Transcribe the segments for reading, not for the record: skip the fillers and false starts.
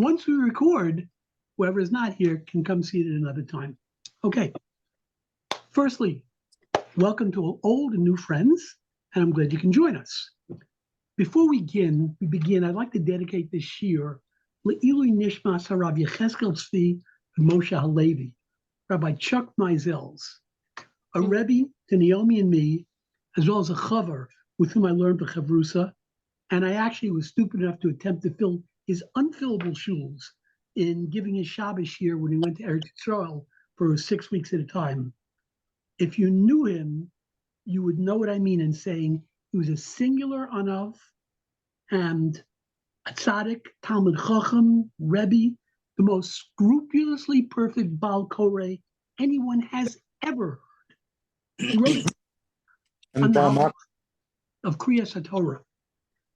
once we record, whoever is not here can come see it at another time. Okay. Firstly, welcome to old and new friends, and I'm glad you can join us. Before we begin, I'd like to dedicate this shir Le'ilui Nishmas HaRav Yecheskel Tzvi Moshe Halevi, Rabbi Chuck Mizels, a Rebbe to Naomi and me, as well as a chaver with whom I learned the chavrusa, and I actually was stupid enough to attempt to fill his unfillable shuls in giving his Shabbos year when he went to Eretz Yisrael for 6 weeks at a time. If you knew him, you would know what I mean in saying he was a singular anav and a tzaddik, Talmud Chacham, Rebbe, the most scrupulously perfect Baal Koreh anyone has ever heard. He wrote on the halach of Kriyas HaTorah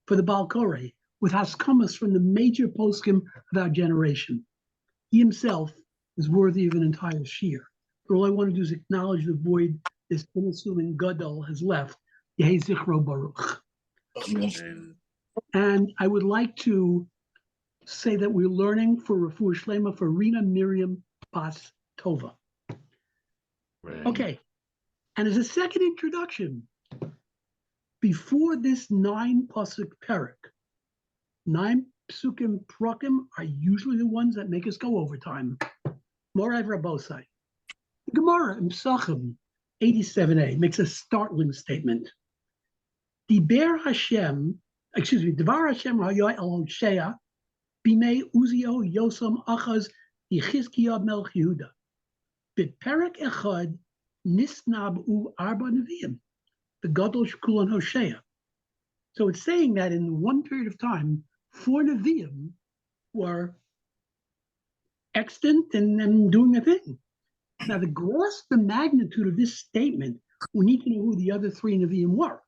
for the Baal Koreh with haskamas from the major poskim of our generation. He himself is worthy of an entire shir. But all I want to do is acknowledge the void this unassuming Gadol has left. Yehi Zichro Baruch. Amen. And I would like to say that we're learning for Refuah Shlema for Rina Miriam Bas Tova. Right. Okay. And as a second introduction, before this 9 pasuk parak, 9 psukim prakim are usually the ones that make us go overtime. Morav Rabosai. The Gemara in Psachim 87a makes a startling statement. Devar Hashem hayoy el Hoshea b'nei Uzio Yosam Achaz Yechizkiah Melch Yehuda. B'perek echad nisnabu arba neviim, the Gadol Shekulan Hoshea. So it's saying that in one period of time, 4 neviim were extant and doing a thing. Now, to grasp the magnitude of this statement, we need to know who the other 3 neviim were.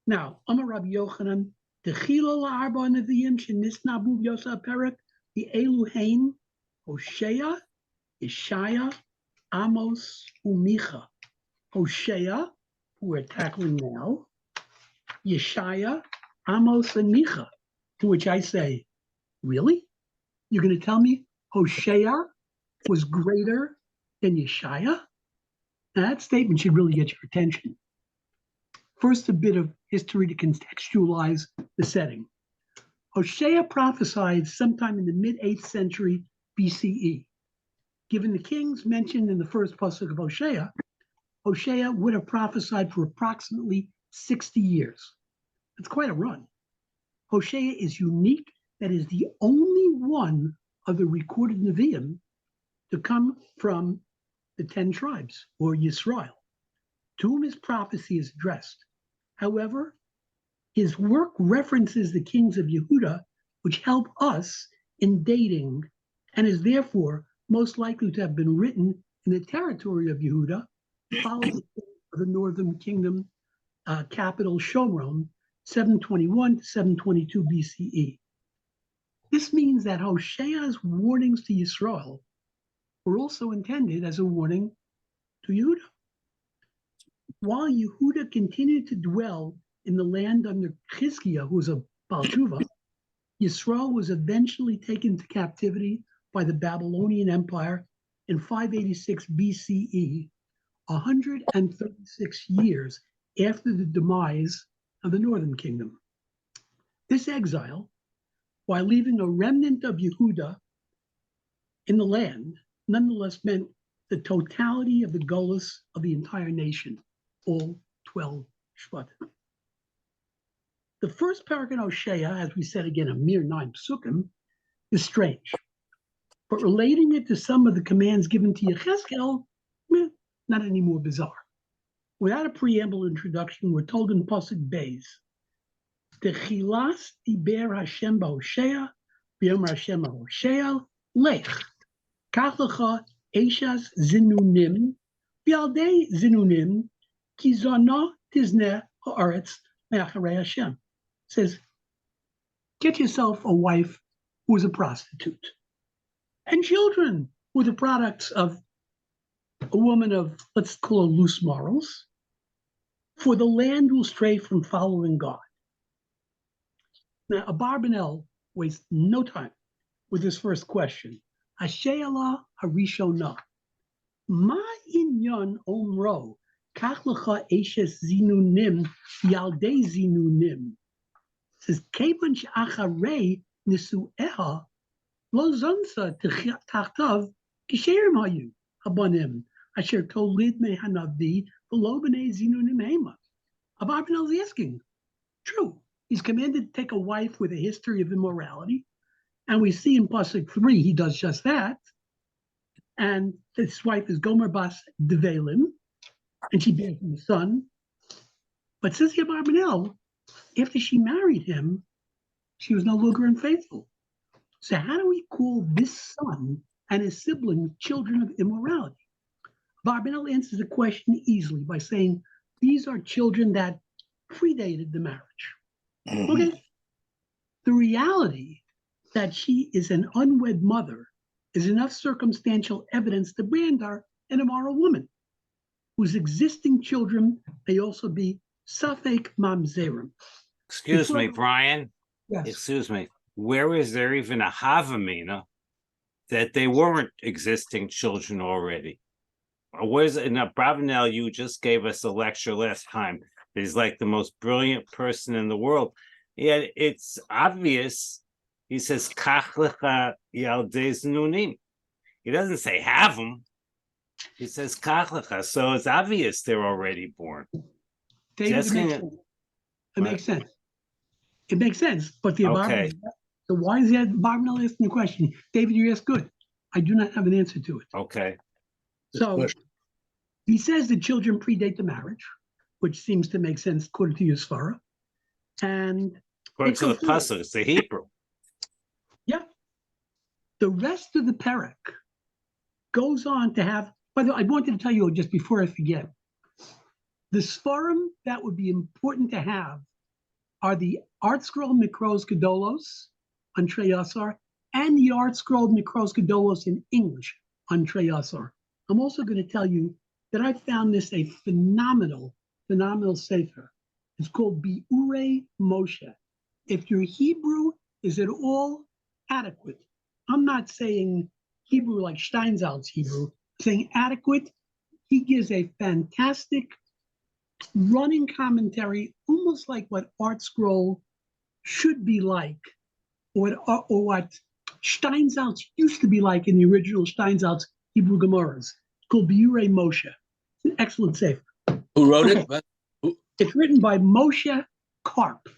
Now, Amar Rabbi Yochanan, Techila la'arba neviim shenisnabu yosa perek, the Eluhain, Hosea, Yeshaya, Amos, Umicha. Hosea, who we're tackling now, Yeshaya, Amos, and Micha. To which I say, really? You're going to tell me Hosea was greater than Yeshaya? Now, that statement should really get your attention. First, a bit of history to contextualize the setting. Hosea prophesied sometime in the mid-8th century BCE. Given the kings mentioned in the first pasuk of Hosea, Hosea would have prophesied for approximately 60 years. That's quite a run. Hosea is unique, that is the only one of the recorded Nevi'im to come from the 10 tribes, or Yisrael, to whom his prophecy is addressed. However, his work references the kings of Yehuda, which help us in dating, and is therefore most likely to have been written in the territory of Yehuda, following the northern kingdom capital Shomron, 721 to 722 BCE. This means that Hosea's warnings to Yisrael were also intended as a warning to Yehuda. While Yehuda continued to dwell in the land under Chizkiah, who was a Baal Teshuva, Yisrael was eventually taken to captivity by the Babylonian Empire in 586 BCE, 136 years after the demise of the northern kingdom. This exile, while leaving a remnant of Yehuda in the land, nonetheless meant the totality of the golus of the entire nation, all 12 Shvatim. The first parak in Hosea, as we said again, a mere 9 psukim, is strange. But relating it to some of the commands given to Yecheskel, not any more bizarre. Without a preamble introduction, we're told in Pasuk Beis, Techilas diber Hashem ba'Hosea, v'yomer Hashem ba'Hosea, lech, kach lecha eshas zinunim, v'yaldei zinunim, ki zona tizneh ha'aretz me'acharei Hashem. Says, get yourself a wife who is a prostitute, and children who are the products of a woman of, let's call her loose morals, for the land will stray from following God. Now, Abarbanel wastes no time with this first question. Hashe'elah harishonah. Ma inyan omro kach lecha eshes zinunim yaldei zinunim. Says kevan she'acharei nisu'eha lo zonsa tachtav kisherim hayu habanim asher tolid me hanavi v'lo b'nei zinunim hema. Abarbanel is asking, true, he's commanded to take a wife with a history of immorality, and we see in Pasuk 3 he does just that. And his wife is Gomer Bas Devalim, and she bears him a son. But says here Abarbanel, after she married him, she was no longer unfaithful. So how do we call this son and his sibling children of immorality? Abarbanel answers the question easily by saying these are children that predated the marriage. Okay. The reality that she is an unwed mother is enough circumstantial evidence to brand her an immoral woman, whose existing children may also be Safek Mamzerim. Excuse me, Brian. Yes. Excuse me. Where is there even a Havamina that they weren't existing children already? Or where's in Abarbanel? You just gave us a lecture last time. He's like the most brilliant person in the world. Yet it's obvious. He says, Kach lecha yaldei zinunim. He doesn't say have them. He says, Kach lecha. So it's obvious they're already born. David, it makes sense. It makes sense. But the okay. So why is that Abarbanel asking the question? David, you asked good. I do not have an answer to it. Okay. So he says the children predate the marriage, which seems to make sense according to Yisvara. And according to the Pasuk, it's the Hebrew. Yeah. The rest of the Perek goes on to have, by the way, I wanted to tell you just before I forget, the Sfarim that would be important to have are the Art Scroll Mikros Gedolos on Trei Asar and the Art Scroll Mikros Gedolos in English on Trei Asar. I'm also going to tell you that I found this a phenomenal sefer. It's called Bi'urei Moshe. If your Hebrew is at all adequate, I'm not saying Hebrew like Steinsaltz Hebrew, I'm saying adequate, he gives a fantastic running commentary, almost like what Art Scroll should be like, or what Steinsaltz used to be like in the original Steinsaltz Hebrew Gemaras. It's called Bi'urei Moshe. It's an excellent sefer. Who wrote it? It's written by Moshe Karp.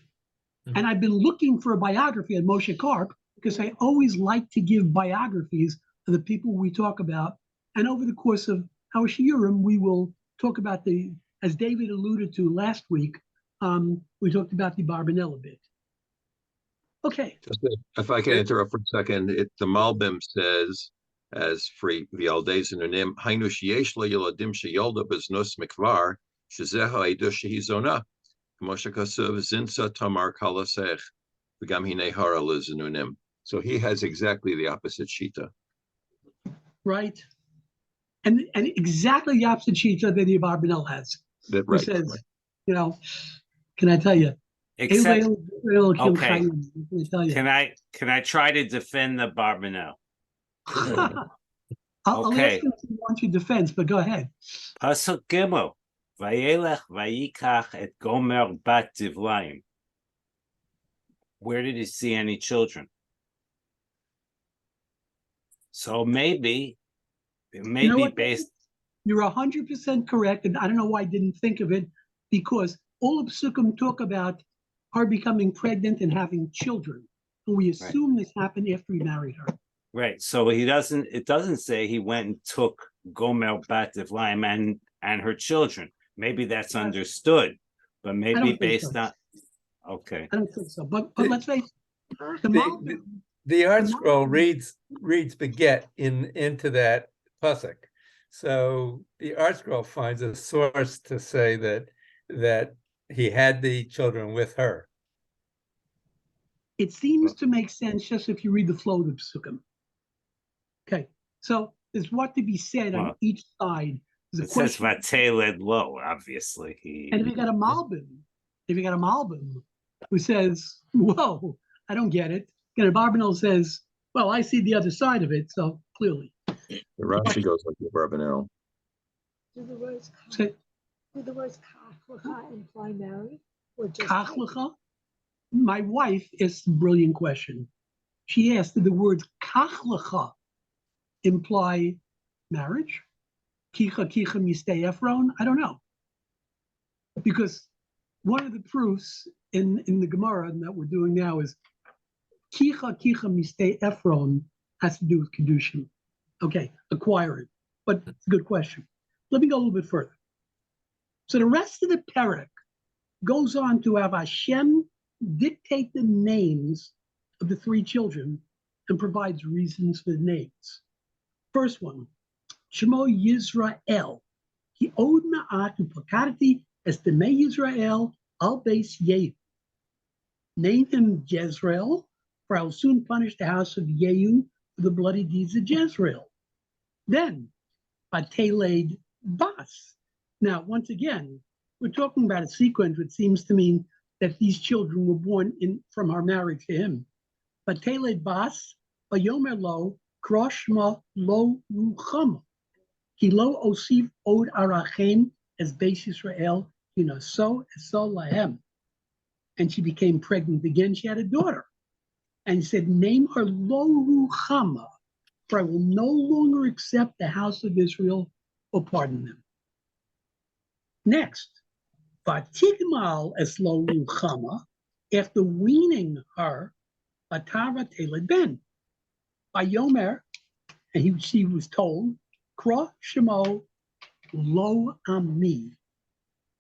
And I've been looking for a biography of Moshe Karp because I always like to give biographies of the people we talk about. And over the course of our shiurim, we will talk about as David alluded to last week, we talked about the Abarbanel a bit. Okay. If I can interrupt for a second, the Malbim says, as for Yaldei Zinunim, Hainu sheyesh lo yeladim sheyolda beznos mikvar, shezeha eidush shehizona, k'moshe kasav zinsa tamar kalasech, v'gam hinei hara lezinunim. So he has exactly the opposite shita. Right. And exactly the opposite shita that the Abarbanel has. That, right. Who says, right. You know, can I tell you? Except, okay. Can I try to defend the Abarbanel? I'll ask him if he wants your defense, but go ahead. Pasuk Gimel, Vayelech vayikach et Gomer bat Divlaim. Where did he see any children? So maybe based. You're 100% correct, and I don't know why I didn't think of it, because all of Sukkim talk about her becoming pregnant and having children, and we assume this happened after he married her. Right. So it doesn't say he went and took Gomer bat Divlaim and her children. Maybe that's understood, but maybe based on. Okay. I don't think so. But let's say the Art Scroll reads beget into that pasuk. So the Art Scroll finds a source to say that he had the children with her. It seems to make sense just if you read the flow of the Psukim. Okay, so there's what to be said on each side. It says Vateled low, obviously. And if you got a Malbim who says, whoa, I don't get it. And Abarbanel says, Well, I see the other side of it, so clearly. The Rashi goes like the Barbanel. Do the words Say, kachlecha imply marry or just kachlecha? My wife asked a brilliant question. She asked, did the words kachlecha imply marriage? Kicha mistei Ephron? I don't know. Because one of the proofs in the Gemara that we're doing now is kicha mistei Ephron has to do with Kedushin. Okay, acquire it. But it's a good question. Let me go a little bit further. So the rest of the parak goes on to have Hashem dictate the names of the three children and provides reasons for the names. First one, Shemo Yisrael. He owed ma'at upakadati estimei Yisrael al beis Yehu. Name him Jezreel, for I will soon punish the house of Yehu for the bloody deeds of Jezreel. Then, Bateled Bas. Now, once again, we're talking about a sequence which seems to mean that these children were born from our marriage to him. Bateled Bas, Vayomer lo, Kroshma lo Ruchama. Ki lo osif od arachem as Beis Yisrael, so lahem. And she became pregnant again. She had a daughter. And he said, name her Lo Ruchama, for I will no longer accept the house of Israel or pardon them. Next, Vatigmal es Lo Ruchama, after weaning her, Batara Teled Ben. By Yomer, and she was told, Kra Shemo Lo Ami,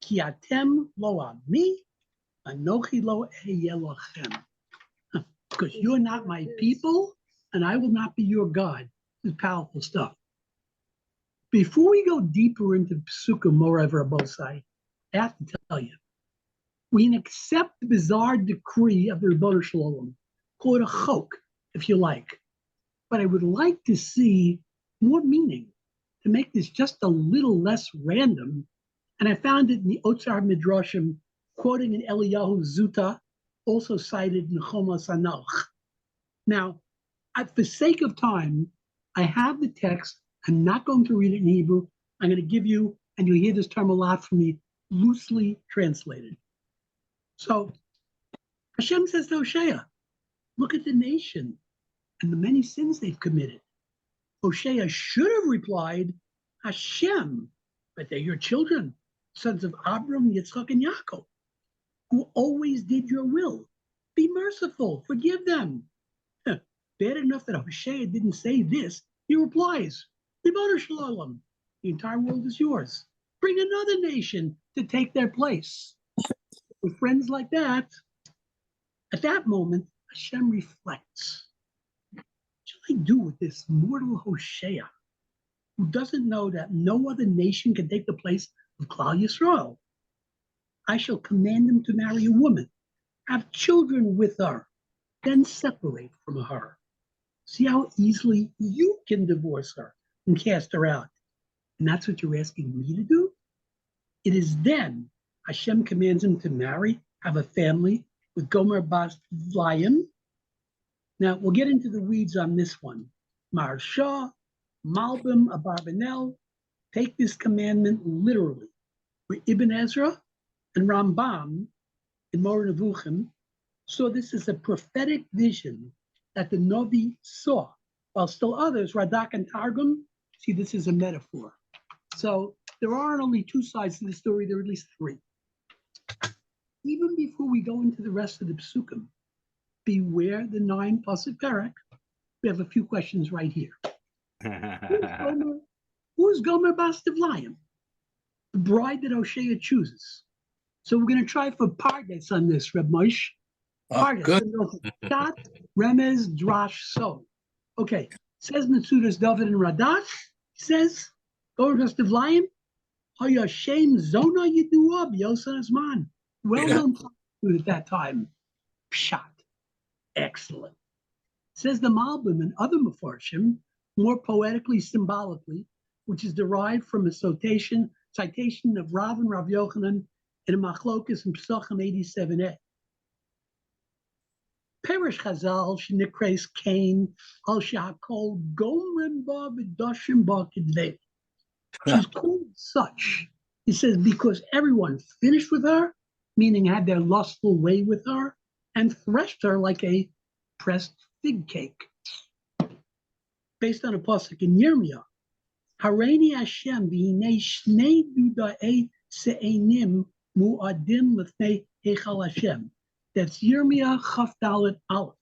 Ki atem Lo Ami, Anochi Lo Eyelochem. Because you're not my people, and I will not be your God. This is powerful stuff. Before we go deeper into Psukim, moreover, Abosai, I have to tell you, we can accept the bizarre decree of the Rebbeinu Shalom, call it a chok, if you like. But I would like to see more meaning, to make this just a little less random. And I found it in the Otzar Midrashim, quoting an Eliyahu Zuta, also cited in Chomas Hanoch. Now, for sake of time, I have the text. I'm not going to read it in Hebrew. I'm going to give you, and you'll hear this term a lot from me, loosely translated. So Hashem says to Hosea, look at the nation and the many sins they've committed. Hosea should have replied, Hashem, but they're your children, sons of Abram, Yitzchak, and Yaakov, who always did your will. Be merciful, forgive them. Bad enough that Hosea didn't say this. He replies, Ribono Shel Olam, the entire world is yours. Bring another nation to take their place. With friends like that, at that moment, Hashem reflects. What shall I do with this mortal Hosea, who doesn't know that no other nation can take the place of Klal Yisrael? I shall command him to marry a woman, have children with her, then separate from her. See how easily you can divorce her and cast her out. And that's what you're asking me to do? It is then Hashem commands him to marry, have a family with Gomer Bas Vlayim. Now, we'll get into the weeds on this one. Marsha, Malbim, Abarbanel take this commandment literally. Where Ibn Ezra and Rambam in Moreh Nevuchim saw this as a prophetic vision that the Novi saw, while still others, Radak and Targum, see this as a metaphor. So there aren't only two sides to the story, there are at least three. Even before we go into the rest of the Psukim, beware the 9 pasuk parak. We have a few questions right here. Who's Gomer Bas Devlayim? The bride that Hosea chooses. So we're going to try for Pardes on this, Reb Moshe. Pardes. Good. Dot, Remez, Drash, So. Okay. Says Metzudas David and Radak. Says, Gomer Bas Devlayim, Hayashem Zona Yidua B'Yosan Azman. Well-known at that time. Pshat. Excellent. Says the Malbim and other Mefarshim, more poetically, symbolically, which is derived from a citation of Rav and Rav Yochanan in a Machlokas in Pesachim 87a. Perish Chazal, Shnikres Cain, Al Shakol, Gomrim Ba Vidoshim Ba Kidvei. She's called such. He says, because everyone finished with her, meaning had their lustful way with her, and threshed her like a pressed fig cake. Based on a pasuk in Yirmiyah, Hareini Hashem v'hinei shnei duda'ei se'enim mu'adim l'fnei heichal Hashem. That's Yirmiyah Chaf Dalet Aleph.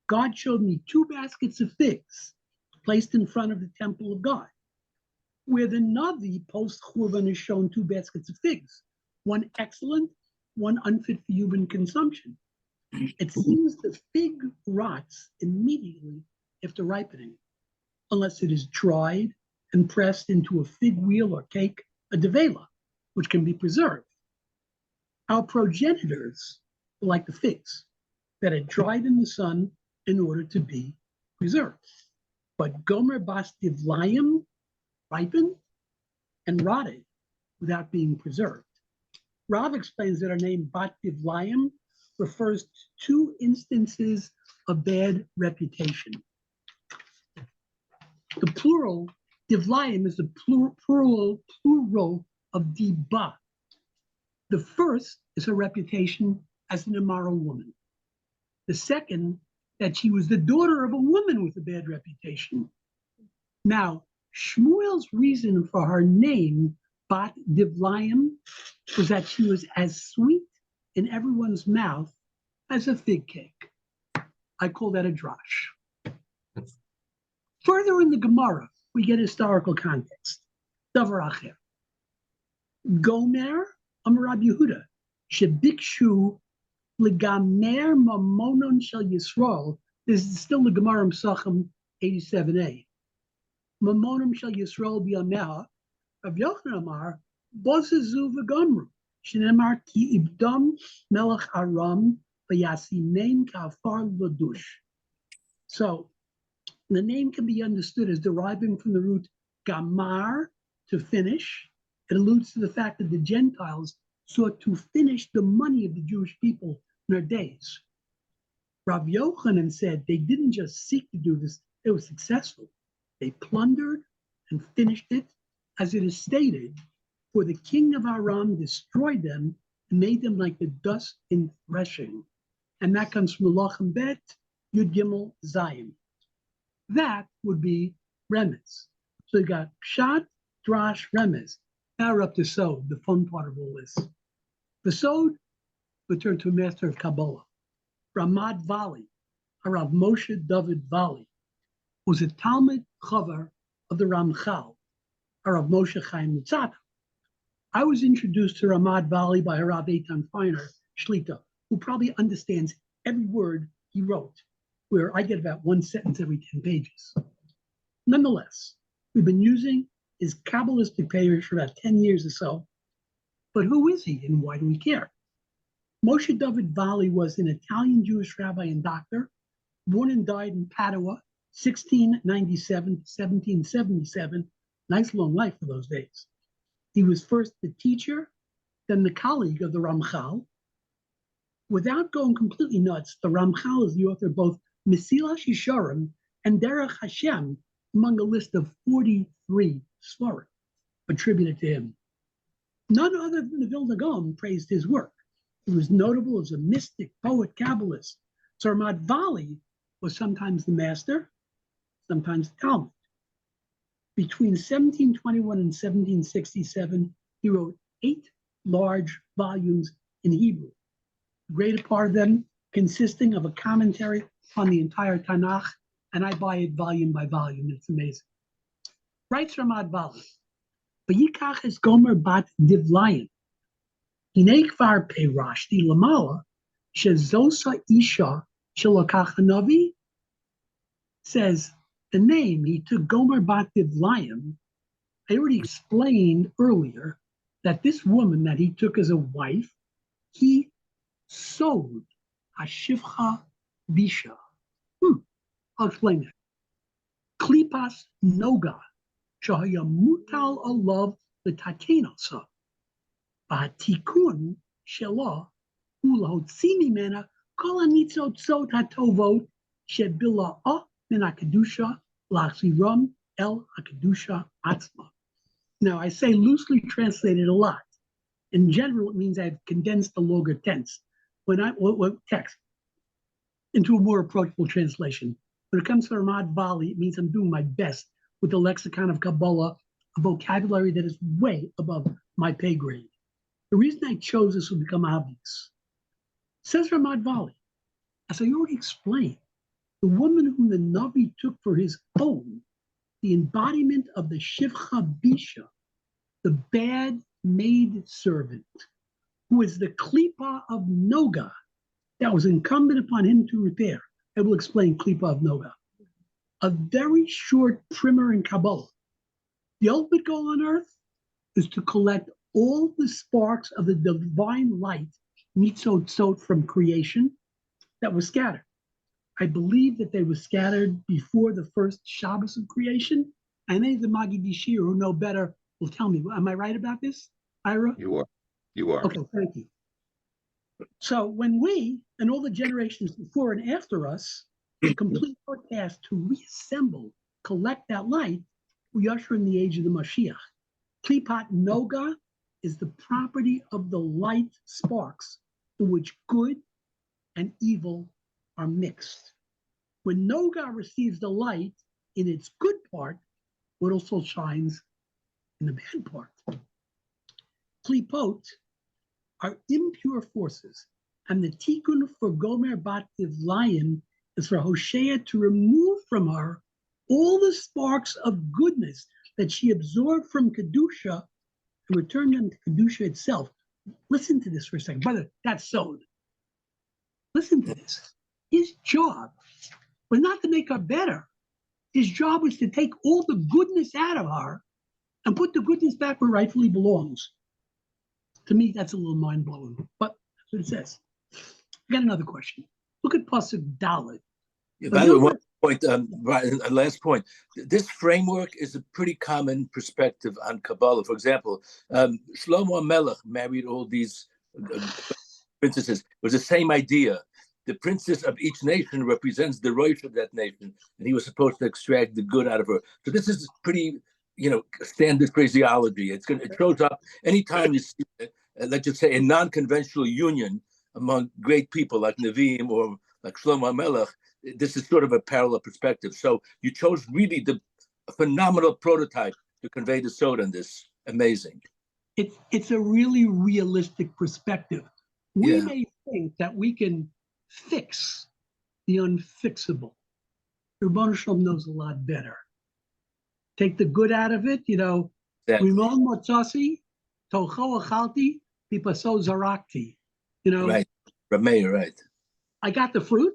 God showed me 2 baskets of figs placed in front of the temple of God, where the Navi post-Churban is shown 2 baskets of figs, one excellent, one unfit for human consumption. It seems the fig rots immediately after ripening, unless it is dried and pressed into a fig wheel or cake, a devela, which can be preserved. Our progenitors were like the figs that had dried in the sun in order to be preserved. But Gomer Bas Divlayim ripened and rotted without being preserved. Rav explains that our name Bat Divlayim refers to 2 instances of bad reputation. The plural, Divlayim, is the plural of Diba. The first is her reputation as an immoral woman. The second, that she was the daughter of a woman with a bad reputation. Now, Shmuel's reason for her name, Bat Divlayim, was that she was as sweet in everyone's mouth as a fig cake. I call that a drash. Further in the Gemara, we get historical context. Davar Acher. Gomer Amar Rabbi Yehuda, Shebikshu Legamer Mamonon Shel Yisrael. This is still the Gemara Mesachim 87a. Mamonim Shel Yisrael Biyameha. Rav Yochanan Amar Bozazu v'Gomru. Shenemar Ki Ibdam Melech Aram V'Yasimein Ka'afar Ladush. So the name can be understood as deriving from the root gamar, to finish. It alludes to the fact that the Gentiles sought to finish the money of the Jewish people in their days. Rav Yochanan said they didn't just seek to do this, they were successful. They plundered and finished it, as it is stated, for the king of Aram destroyed them and made them like the dust in threshing. And that comes from Melachim Bet, Yud Gimel Zayin. That would be Remez. So you got Pshat, Drash, Remez. Now we're up to Sod, the fun part of all this. The Sod, we turn to a master of Kabbalah. Ramad Vali, Rav Moshe David Vali, was a Talmud Chavar of the Ramchal, Rav Moshe Chaim Luzzatto. I was introduced to Ramad Vali by Rav Eitan Feiner, Shlita, who probably understands every word he wrote, where I get about 1 sentence every 10 pages. Nonetheless, we've been using his Kabbalistic parish for about 10 years or so. But who is he and why do we care? Moshe David Vali was an Italian Jewish rabbi and doctor, born and died in Padua, 1697 to 1777. Nice long life for those days. He was first the teacher, then the colleague of the Ramchal. Without going completely nuts, the Ramchal is the author of both Mesilas Yesharim and Derech Hashem, among a list of 43 svarim attributed to him. None other than the Vilna Gaon praised his work. He was notable as a mystic, poet, Kabbalist. So Ramad Vali was sometimes the master, sometimes the Talmud. Between 1721 and 1767, he wrote 8 large volumes in Hebrew, the greater part of them consisting of a commentary on the entire Tanakh, and I buy it volume by volume. It's amazing. Writes Ramad Vali, V'yikach es Gomer bat Divlayim, hinei kvar peirashti lamala, shezosa isha shelokach hanavi, says the name he took, Gomer bat Divlayim. I already explained earlier that this woman that he took as a wife, he sowed hashivcha bisha. I'll explain that. Klipas noga, shahaya mutal alav l'takenasa, ba'tikun shela ulahotzi mimena Kol hanitzot hatovot shebila'ah min hakadusha lachziram el hakadusha atzma. Now, I say loosely translated a lot. In general, it means I've condensed the longer tense. What text into a more approachable translation. When it comes to Ramad Vali, it means I'm doing my best with the lexicon of Kabbalah, a vocabulary that is way above my pay grade. The reason I chose this will become obvious. Says Ramad Vali, as I already explained, the woman whom the Navi took for his own, the embodiment of the Shivcha Bisha, the bad maid servant, who is the Klipa of Noga that was incumbent upon him to repair. I will explain Klipa of Noga. A very short primer in Kabbalah. The ultimate goal on earth is to collect all the sparks of the divine light, mitzotzot, from creation that was scattered. I believe that they were scattered before the first Shabbos of creation. And any of the Magid Yeshir who know better will tell me. Am I right about this, Ira? You are. You are. Okay, thank you. So when we and all the generations before and after us complete our task to reassemble, collect that light, we usher in the age of the Mashiach. Klipat Noga is the property of the light sparks in which good and evil are mixed. When Noga receives the light in its good part, it also shines in the bad part. Klipot are impure forces, and the tikkun for Gomer bat Ivlayim is for Hosea to remove from her all the sparks of goodness that she absorbed from Kedusha and return them to Kedusha itself. Listen to this for a second. Brother, that's sewed. Listen to this. His job was not to make her better. His job was to take all the goodness out of her and put the goodness back where it rightfully belongs. To me, that's a little mind-blowing, but that's what it says. I got another question. Look at Pasuk Dalet. Yeah, by the way, one point, last point. This framework is a pretty common perspective on Kabbalah. For example, Shlomo Melech married all these princesses. It was the same idea. The princess of each nation represents the Rosh of that nation, and he was supposed to extract the good out of her. So this is pretty, standard phraseology. It shows up anytime you see, let's just say, a non-conventional union among great people like Nevi'im or like Shlomo Melech. This is sort of a parallel perspective. So you chose really the phenomenal prototype to convey the sod on this. Amazing. It's a really realistic perspective. We may think that we can fix the unfixable. Rebbeinu Shalom knows a lot better. Take the good out of it, Rimon motzasi, tocho achalti, pipaso zarakti. Right, Rameir, right. I got the fruit.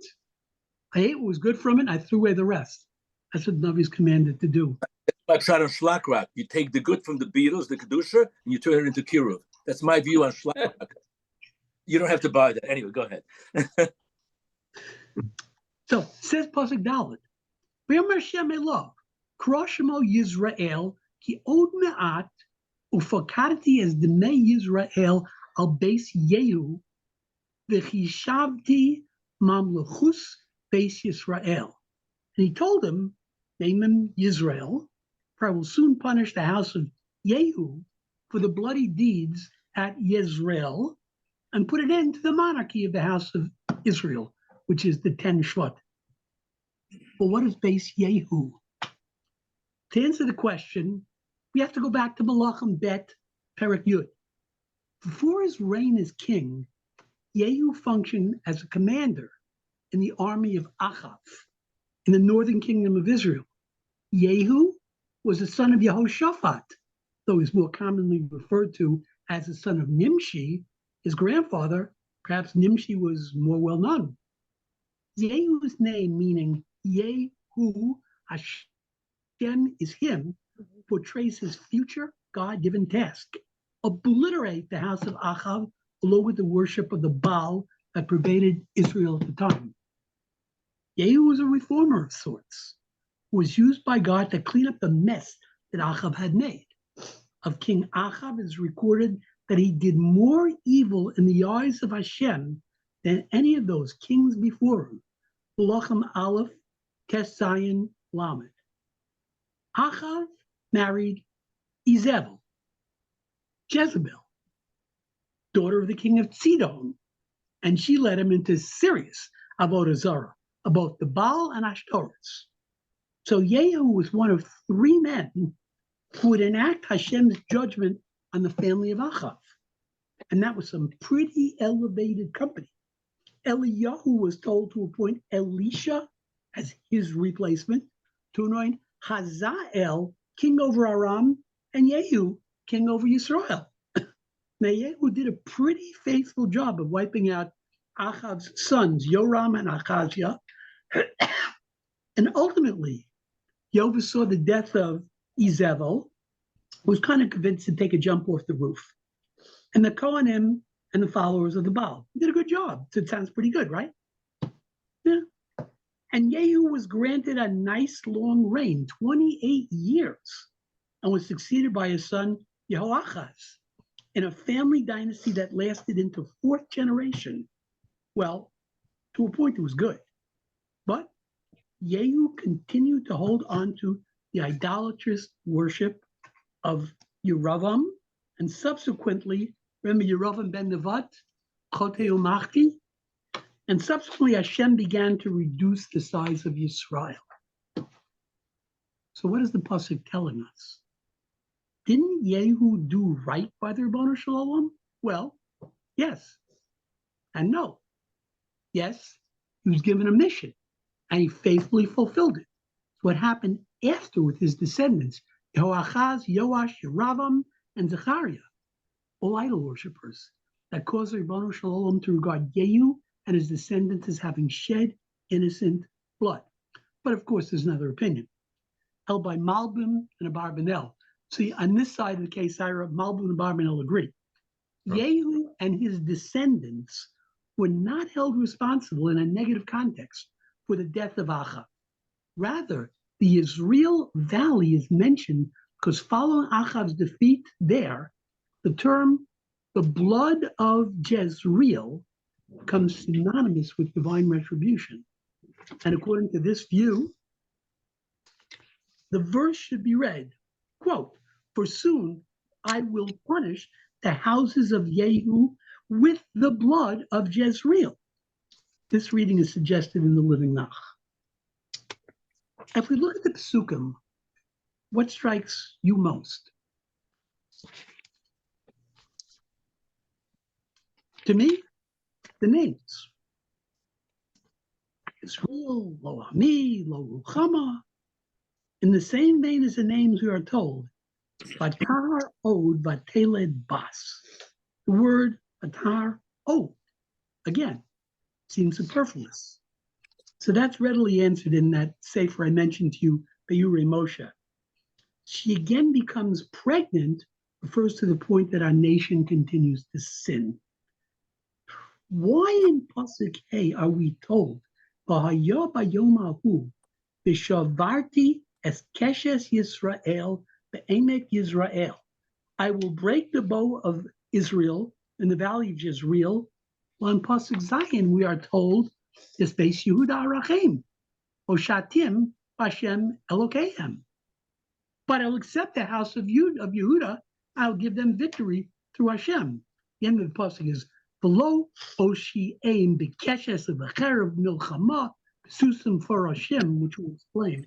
I ate what was good from it. I threw away the rest. That's what Navi's commanded to do. Like Shad on Shlakrak, you take the good from the beetles, the Kedusha, and you turn it into Kiruv. That's my view on Shlakrak. You don't have to buy that. Anyway, go ahead. So, says Pasuk Dalet, V'yomer Shem Elov, Kro Shemo Yisrael, ki od me'at, ufakadti as demei Yisrael al beis Yehu, v'chishavti mamluchus beis Yisrael. And he told him, name him Yisrael, for I will soon punish the house of Yehu for the bloody deeds at Yisrael, and put an end to the monarchy of the house of Israel, which is the 10 Shvat. Well, what is Beis Yehu? To answer the question, we have to go back to Malachim Bet Perek Yud. Before his reign as king, Yehu functioned as a commander in the army of Achav in the northern kingdom of Israel. Yehu was the son of Yehoshaphat, though he's more commonly referred to as the son of Nimshi, his grandfather. Perhaps Nimshi was more well known. Yehu's name, meaning Yehu, Hashem is him, portrays his future God-given task: obliterate the house of Achav along with the worship of the Baal that pervaded Israel at the time. Yehu was a reformer of sorts, who was used by God to clean up the mess that Achav had made. Of King Achav, it is recorded that he did more evil in the eyes of Hashem than any of those kings before him. Malachim Aleph, Tes Zayin, Lamed. Achav married Izebel, Jezebel, daughter of the king of Sidon, and she led him into serious avodah zarah, about the Baal and Ashtoreth. So Yehu was one of 3 men who would enact Hashem's judgment on the family of Achav. And that was some pretty elevated company. Eliyahu was told to appoint Elisha as his replacement, to anoint Hazael king over Aram and Yehu king over Yisrael. Now Yehu did a pretty faithful job of wiping out Achav's sons, Yoram and Achaziah. And ultimately, Yehu saw the death of Izebel, was kind of convinced to take a jump off the roof. And the Kohanim and the followers of the Baal did a good job. So it sounds pretty good, right? Yeah. And Yehu was granted a nice long reign, 28 years, and was succeeded by his son Yehoachaz in a family dynasty that lasted into 4th generation. Well, to a point it was good. But Yehu continued to hold on to the idolatrous worship of Yeravam, and subsequently, remember Yeravam ben Nevat, Chotei Umachti, and subsequently Hashem began to reduce the size of Yisrael. So what is the pasuk telling us? Didn't Yehu do right by the Ribono Shel Olam? Well, yes and no. Yes, he was given a mission, and he faithfully fulfilled it. What happened after with his descendants, Yehoachaz, Yoash, Yeravam, and Zechariah, all idol worshippers, that caused the Ribono Shel Olam to regard Yehu and his descendants as having shed innocent blood. But of course, there's another opinion, held by Malbim and Abarbanel. See, on this side of the case, Malbim and Abarbanel agree. Yehu and his descendants were not held responsible in a negative context for the death of Achav. Rather, the Yisrael Valley is mentioned because following Achav's defeat there, the term the blood of Jezreel becomes synonymous with divine retribution. And according to this view, the verse should be read, quote, "For soon I will punish the houses of Yehu with the blood of Jezreel." This reading is suggested in the Living Nach. If we look at the Pesukim, what strikes you most? To me, the names. Israel, Lo Ami, Lo Ruchama. In the same vein as the names we are told, Batar Od Vateled Bas. The word Batar Od, again, seems superfluous. So that's readily answered in that sefer I mentioned to you, Be'urei Moshe. She again becomes pregnant, refers to the point that our nation continues to sin. Why in Pasuk Hey are we told, V'haya bayom hahu, v'shavarti es keshes Yisrael, be'emek Yisrael. I will break the bow of Israel in the valley of Jezreel. Well, in Pasuk Zayin, we are told, this base Yehuda Arachem, Oshatim Hashem Elokehem. But I'll accept the house of Yehuda, I'll give them victory through Hashem. The end of the pasuk is below Oshieim Bekeshes of Acherev Milchama Susim for Hashem, which we'll explain.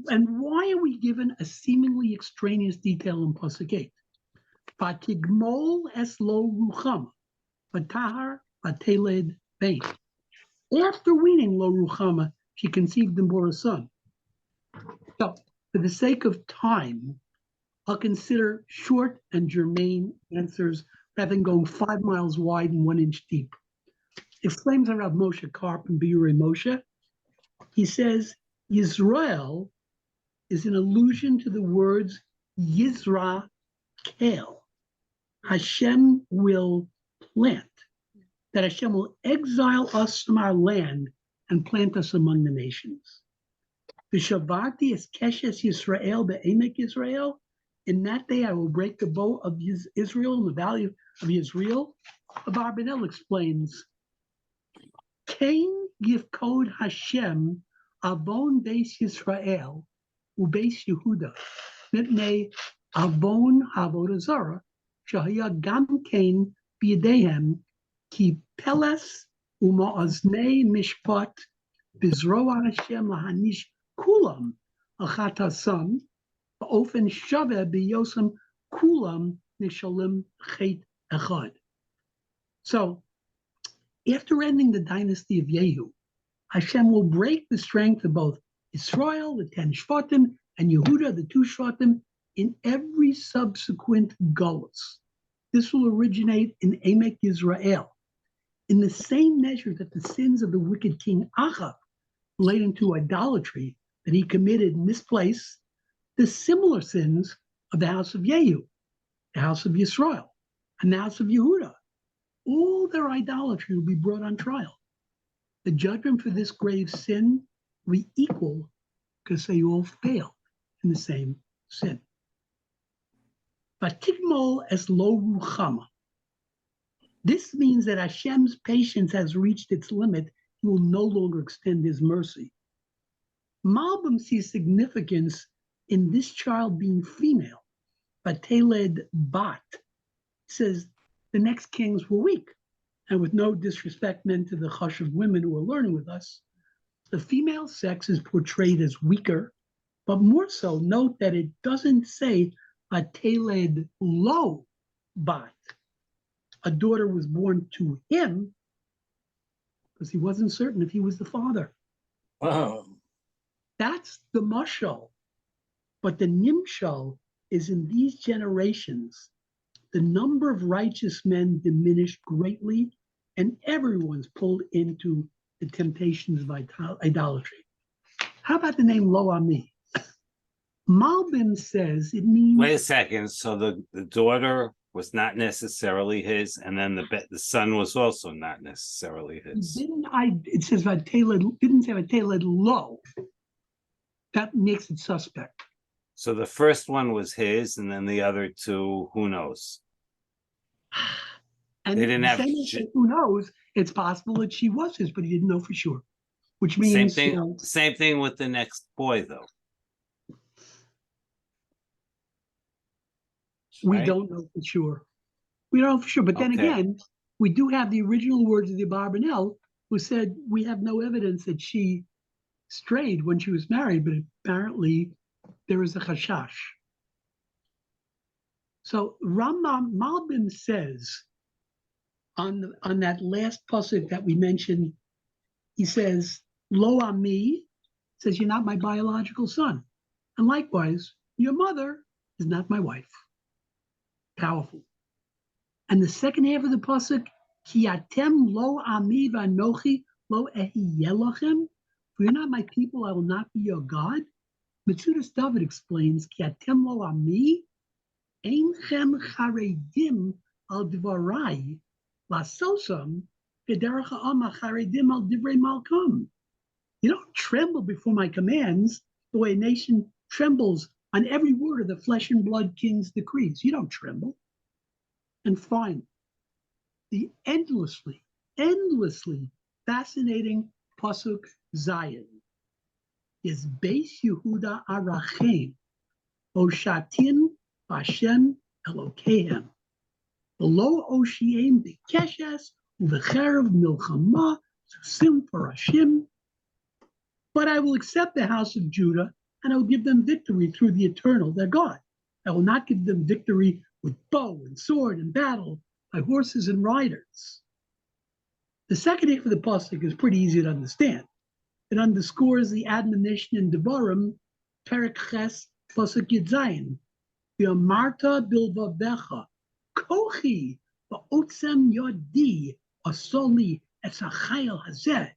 And why are we given a seemingly extraneous detail in pasuk 8? Vatigmol es lo ruchama, vatahar vateled bain. After weaning lo ruchama, she conceived and bore a son. So, for the sake of time, I'll consider short and germane answers rather than going 5 miles wide and 1 inch deep. Exclaims Rav Moshe Karp in Be'urei Moshe. He says, Yisrael is an allusion to the words Yizra Kel. Hashem will plant, that Hashem will exile us from our land and plant us among the nations. V'shavarti es keshes Yisrael be'emek Yisrael. In that day I will break the bow of Israel in the valley of Israel, Abarbanel explains, Cain yifkod Hashem avon beis Yisrael ubeis Yehuda mipnei avon avodah zara shahaya gam Cain biyadehem ki peles uma'aznei mishpat bizroa Hashem lahanish kulam achatasam ba'ofen shaveh biyosam kulam nishalim chet echad. So, after ending the dynasty of Yehu, Hashem will break the strength of both Israel, the 10 Shvatim, and Yehuda, the 2 Shvatim, in every subsequent Golus. This will originate in Emek Yisrael. In the same measure that the sins of the wicked king Achav relating to idolatry that he committed in this place, the similar sins of the house of Yehu, the house of Yisrael, and the house of Yehuda, all their idolatry will be brought on trial. The judgment for this grave sin will be equal because they all failed in the same sin. Vatikmol es lo ruchama. This means that Hashem's patience has reached its limit. He will no longer extend his mercy. Malbim sees significance in this child being female. Bateled bat says the next kings were weak. And with no disrespect meant to the hush of women who are learning with us, the female sex is portrayed as weaker, but more so, note that it doesn't say Bateled lo bat. A daughter was born to him because he wasn't certain if he was the father. That's the mashal. But the nimshal is in these generations, the number of righteous men diminished greatly, and everyone's pulled into the temptations of idolatry. How about the name Lo Ami? Malbim says it means. Wait a second. So the daughter was not necessarily his, and then the son was also not necessarily his. It says Vateled, didn't say Vateled Lo. That makes it suspect. So the first one was his, and then the other two, who knows? And They didn't have. who knows? It's possible that she was his, but he didn't know for sure. Which means Same thing with the next boy, though. We Right? don't know for sure. We don't know for sure. But then again, we do have the original words of the Abarbanel, who said we have no evidence that she strayed when she was married, but apparently there is a chashash. So Rambam Malbim says on that last pasuk that we mentioned, he says, Lo Ami, says, you're not my biological son. And likewise, your mother is not my wife. Powerful. And the second half of the pasuk, Ki atem lo ami v'anochi lo ehiyelachem. For you're not my people, I will not be your God. Metzudas David explains, Ki atem lo ami, einchem charedim al dvarai, lasosam kederach ha'ama charedim al divrei malkam. You don't tremble before my commands the way a nation trembles on every word of the flesh and blood king's decrees. You don't tremble. And finally, the endlessly fascinating pasuk Zion is Beis Yehuda Arachem Oshatin Hashem Elokehem Below Oshiem Bekeshes Uvecherev Milchama Susim Parashim. But I will accept the house of Judah, and I will give them victory through the eternal, their God. I will not give them victory with bow and sword and battle, by horses and riders. The second half of the pasuk is pretty easy to understand. It underscores the admonition in Devarim, Perek Ches, pasuk Yud Zayin, V'amarta bilvavecha, kochi ba'otzem yodi asoli es hachayil hazeh.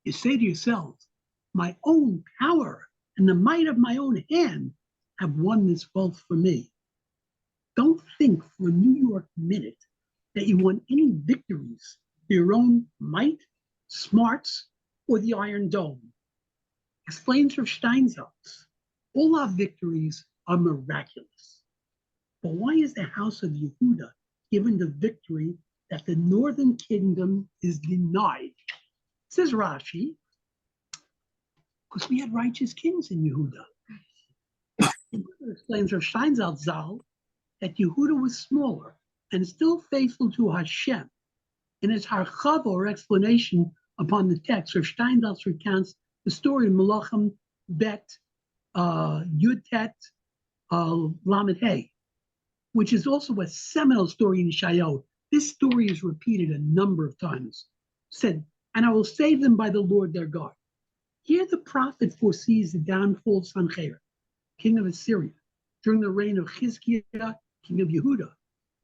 You say to yourselves, my own power and the might of my own hand have won this wealth for me. Don't think for a New York minute that you won any victories for your own might, smarts, or the Iron Dome. Explains Rav Steinsaltz, all our victories are miraculous. But why is the house of Yehuda given the victory that the northern kingdom is denied. Says Rashi, because we had righteous kings in Yehuda. Explains Rav Steinsaltz Zal that Yehuda was smaller and still faithful to Hashem. In his harchava, or explanation upon the text, Rav Steinsaltz recounts the story of Melachim Bet Yudtet Lamed Hey, which is also a seminal story in Yeshayahu. This story is repeated a number of times. Said, and I will save them by the Lord their God. Here the prophet foresees the downfall of Sancherib, king of Assyria, during the reign of Chizkiah, king of Yehuda.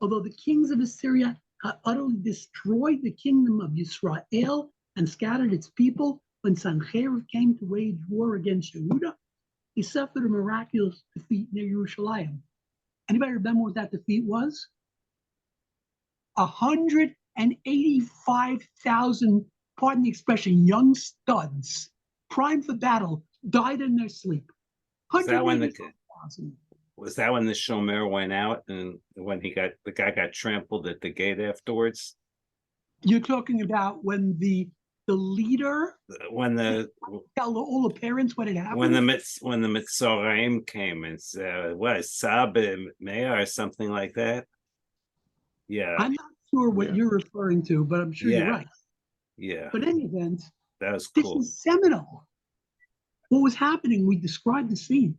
Although the kings of Assyria had utterly destroyed the kingdom of Yisrael and scattered its people, when Sancherib came to wage war against Yehuda, he suffered a miraculous defeat near Yerushalayim. Anybody remember what that defeat was? 185,000, pardon the expression, young studs, primed for battle, died in their sleep. Was that when the 185,000. Was that when the Shomer went out and when the guy got trampled at the gate afterwards? You're talking about when the leader When the tell all the parents what had happened? when the Mitzoraim came and what Sab Meir or something like that? Yeah, I'm not sure what Yeah. you're referring to, but I'm sure you're Yeah. right. yeah, But in any event, that was this cool. is seminal. What was happening, we described the scene.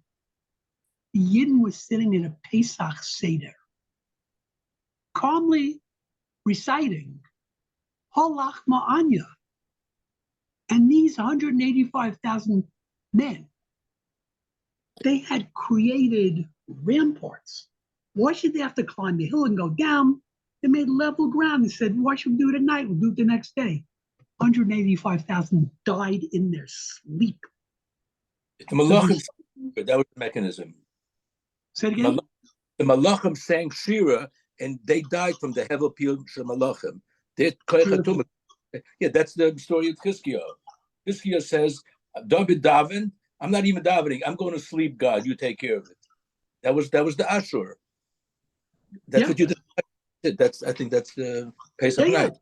The Yidden was sitting in a Pesach Seder, calmly reciting Holach Ma'anya. And these 185,000 men, they had created ramparts. Why should they have to climb the hill and go down? They made level ground and said, why should we do it at night? We'll do it the next day. 185,000 died in their sleep. The Malachim, that was the mechanism. Say it again? The Malachim sang Shira, and they died from the Hevel Pil Shel Malachim. Yeah, that's the story of Chizkiah. Chizkiah says, David Davin, I'm not even davening. I'm going to sleep, God. You take care of it. That was the Ashur. That's Yeah. what you did. I think that's the Pesach Yeah, yeah. night.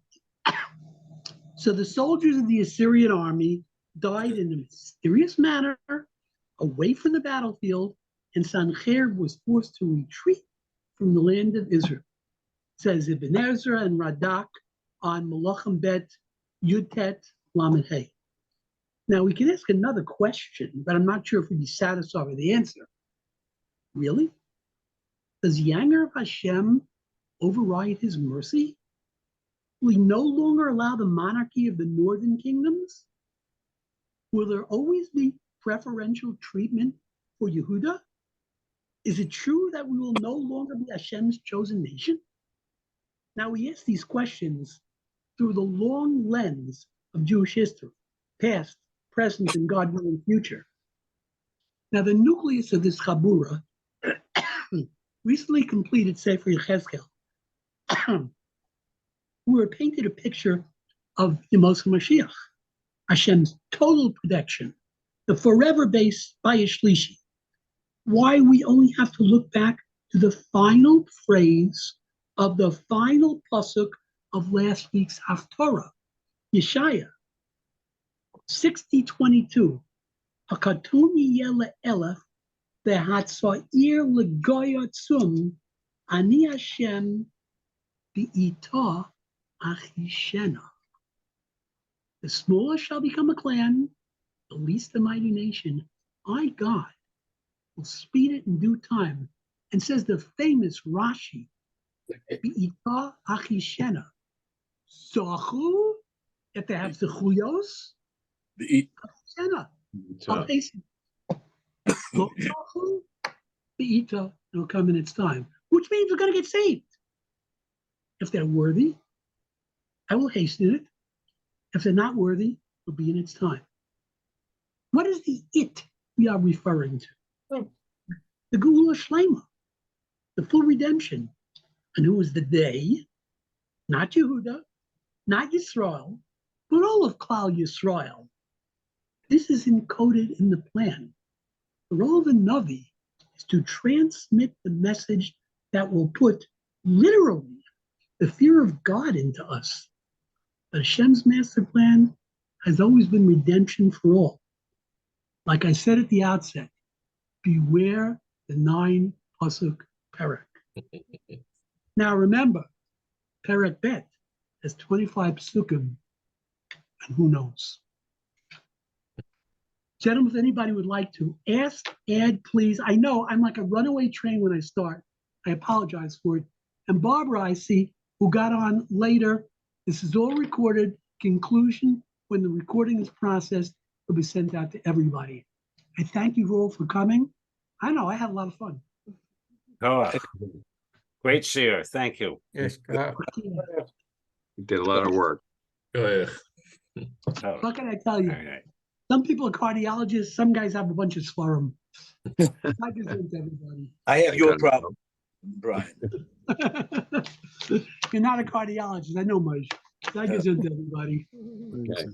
So the soldiers of the Assyrian army died in a mysterious manner away from the battlefield, and Sancherib was forced to retreat from the land of Israel. It says Ibn Ezra and Radak on Melachim Bet Yudtet Lamed Hey. Now we can ask another question, but I'm not sure if we'd be satisfied with the answer. Really? Does the anger of Hashem override his mercy? Will he no longer allow the monarchy of the northern kingdoms? Will there always be preferential treatment for Yehuda? Is it true that we will no longer be Hashem's chosen nation? Now we ask these questions through the long lens of Jewish history, past, present, and God-willing future. Now the nucleus of this Chabura recently completed Sefer Yechezkel, where it painted a picture of Yemos HaMashiach, Hashem's total protection, the forever base by Shlishi. Why we only have to look back to the final phrase of the final pasuk of last week's Haftorah, Yeshaya 60:22. Hakatuni yele elef ve'hatzair legoyatzum ani Hashem bi'ita achishena. The smallest shall become a clan, the least a mighty nation. I, God, will speed it in due time. And says the famous Rashi, Bi'ita achishena. Zachu, if they have zechuyos, achishena. I'll hasten. Lo zachu, bi'ita, it'll come in its time. Which means we're going to get saved. If they're worthy, I will hasten it. If they're not worthy, it'll be in its time. What is the it we are referring to? The Geula Shlema, the full redemption. And who is the they? Not Yehuda, not Yisrael, but all of Klal Yisrael. This is encoded in the plan. The role of a Navi is to transmit the message that will put literally the fear of God into us. But Hashem's master plan has always been redemption for all. Like I said at the outset, beware the 9 pasuk perek. Now remember, perek bet has 25 pasukim, and who knows? Gentlemen, if anybody would like to ask, add, please. I know I'm like a runaway train when I start. I apologize for it. And Barbara, I see, who got on later. This is all recorded. Conclusion, when the recording is processed, will be sent out to everybody. I thank you all for coming. I know I had a lot of fun. Oh, great share. Thank you. Yes, You did a lot of work. Oh, What can I tell you? all right. Some people are cardiologists. Some guys have a bunch of sclerum. I present everybody. I have I your don't know. problem, Brian. You're not a cardiologist. I know, Moshe. I present everybody. Okay.